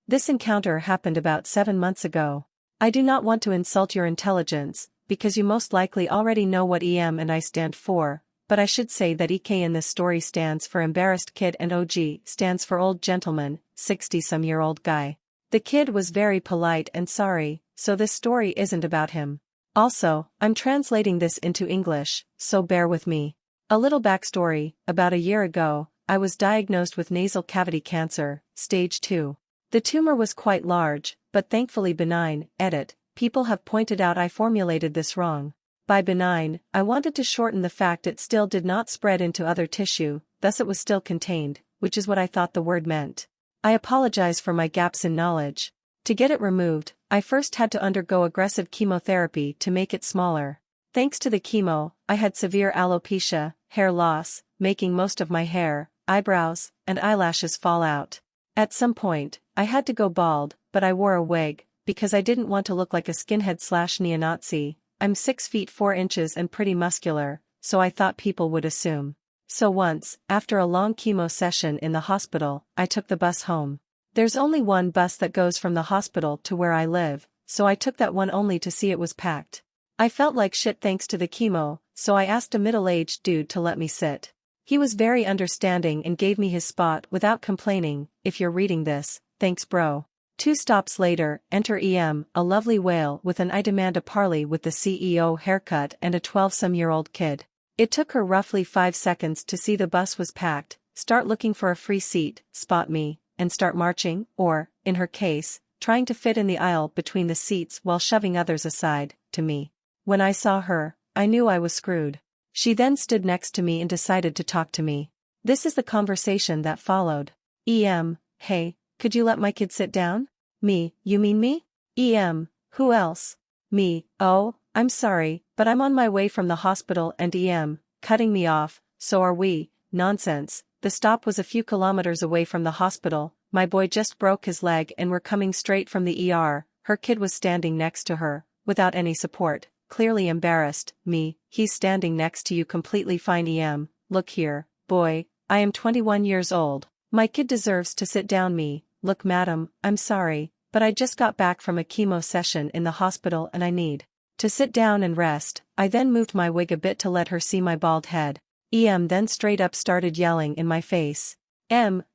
This encounter happened about 7 months ago. I do not want to insult your intelligence, because you most likely already know what EM and I stand for, but I should say that EK in this story stands for embarrassed kid and OG stands for old gentleman, 60-some-year-old guy. The kid was very polite and sorry, so this story isn't about him. Also, I'm translating this into English, so bear with me. A little backstory: about a year ago, I was diagnosed with nasal cavity cancer, stage 2. The tumor was quite large, but thankfully benign. Edit: people have pointed out I formulated this wrong. By benign, I wanted to shorten the fact it still did not spread into other tissue, thus it was still contained, which is what I thought the word meant. I apologize for my gaps in knowledge. To get it removed, I first had to undergo aggressive chemotherapy to make it smaller. Thanks to the chemo, I had severe alopecia, hair loss, making most of my hair, eyebrows, and eyelashes fall out. At some point, I had to go bald, but I wore a wig, because I didn't want to look like a skinhead/neo-Nazi. I'm 6 feet 4 inches and pretty muscular, so I thought people would assume. So once, after a long chemo session in the hospital, I took the bus home. There's only one bus that goes from the hospital to where I live, so I took that one only to see it was packed. I felt like shit thanks to the chemo, so I asked a middle-aged dude to let me sit. He was very understanding and gave me his spot without complaining. If you're reading this, thanks bro. 2 stops later, enter EM, a lovely whale with an "I demand a parley with the CEO" haircut and a 12-some-year-old kid. It took her roughly 5 seconds to see the bus was packed, start looking for a free seat, spot me, and start marching, or, in her case, trying to fit in the aisle between the seats while shoving others aside, to me. When I saw her, I knew I was screwed. She then stood next to me and decided to talk to me. This is the conversation that followed. EM: hey, could you let my kid sit down? Me: you mean me? EM: who else? Me: oh, I'm sorry, but I'm on my way from the hospital. And EM, cutting me off: so are we. Nonsense, the stop was a few kilometers away from the hospital, my boy just broke his leg and we're coming straight from the ER. Her kid was standing next to her, without any support, clearly embarrassed. Me: he's standing next to you completely fine. EM: look here, boy, I am 21 years old, my kid deserves to sit down. Me: look madam, I'm sorry, but I just got back from a chemo session in the hospital and I need to sit down and rest. I then moved my wig a bit to let her see my bald head. EM then straight up started yelling in my face.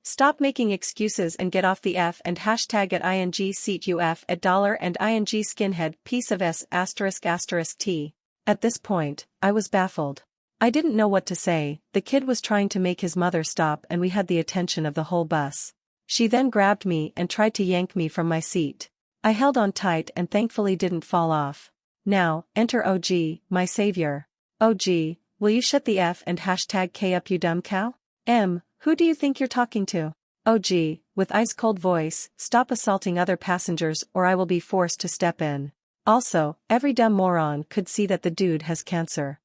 Stop making excuses and get off the F and hashtag at ing seat UF at dollar and ing skinhead piece of S *** T. At this point, I was baffled. I didn't know what to say. The kid was trying to make his mother stop and we had the attention of the whole bus. She then grabbed me and tried to yank me from my seat. I held on tight and thankfully didn't fall off. Now, enter OG, my savior. OG, will you shut the F and hashtag K up you dumb cow? Who do you think you're talking to? OG, with ice-cold voice, stop assaulting other passengers or I will be forced to step in. Also, every dumb moron could see that the dude has cancer.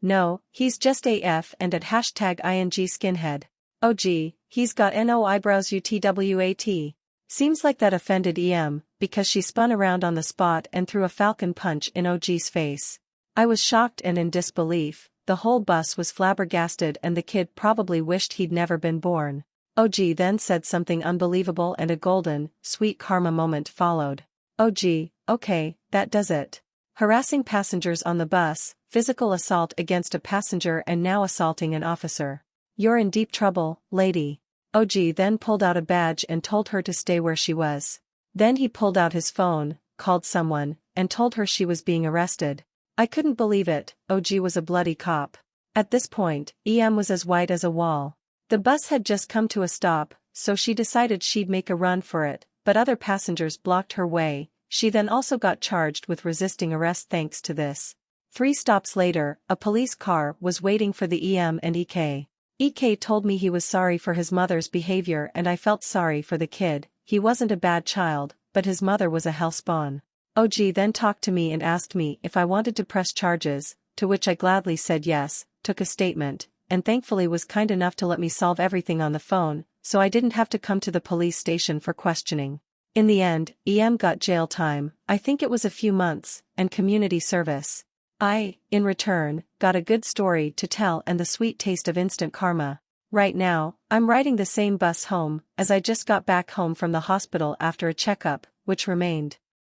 No, he's just AF and at hashtag ing skinhead. OG, he's got no eyebrows UTWAT. Seems like that offended EM, because she spun around on the spot and threw a falcon punch in OG's face. I was shocked and in disbelief. The whole bus was flabbergasted and the kid probably wished he'd never been born. OG then said something unbelievable and a golden, sweet karma moment followed. OG, okay, that does it. Harassing passengers on the bus, physical assault against a passenger and now assaulting an officer. You're in deep trouble, lady. OG then pulled out a badge and told her to stay where she was. Then he pulled out his phone, called someone, and told her she was being arrested. I couldn't believe it. OG was a bloody cop. At this point, EM was as white as a wall. The bus had just come to a stop, so she decided she'd make a run for it, but other passengers blocked her way. She then also got charged with resisting arrest thanks to this. 3 stops later, a police car was waiting for the EM and EK. EK told me he was sorry for his mother's behavior and I felt sorry for the kid. He wasn't a bad child, but his mother was a hellspawn. OG then talked to me and asked me if I wanted to press charges, to which I gladly said yes, took a statement, and thankfully was kind enough to let me solve everything on the phone, so I didn't have to come to the police station for questioning. In the end, EM got jail time, I think it was a few months, and community service. I, in return, got a good story to tell and the sweet taste of instant karma. Right now, I'm riding the same bus home, as I just got back home from the hospital after a checkup, which remained.